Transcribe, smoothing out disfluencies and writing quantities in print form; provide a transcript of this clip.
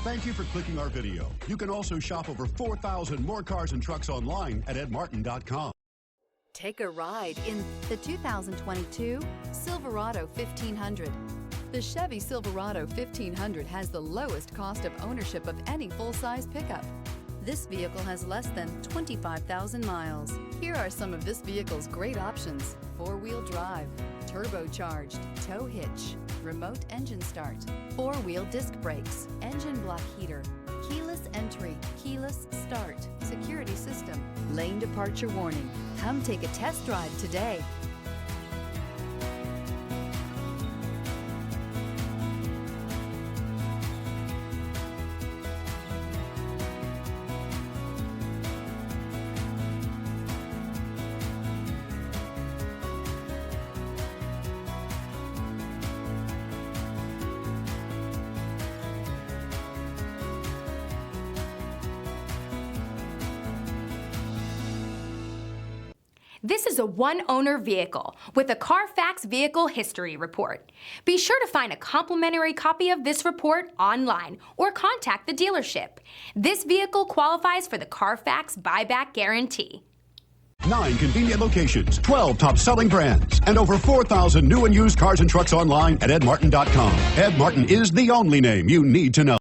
Thank you for clicking our video. You can also shop over 4,000 more cars and trucks online at edmartin.com. Take a ride in the 2022 Silverado 1500. The Chevy Silverado 1500 has the lowest cost of ownership of any full-size pickup. This vehicle has less than 25,000 miles. Here are some of this vehicle's great options: four-wheel drive, turbocharged, tow hitch, remote engine start, four-wheel disc brakes, engine block heater, keyless entry, keyless start, security system, lane departure warning. Come take a test drive today. This is a one-owner vehicle with a Carfax Vehicle History Report. Be sure to find a complimentary copy of this report online or contact the dealership. This vehicle qualifies for the Carfax Buyback Guarantee. 9 convenient locations, 12 top-selling brands, and over 4,000 new and used cars and trucks online at edmartin.com. Ed Martin is the only name you need to know.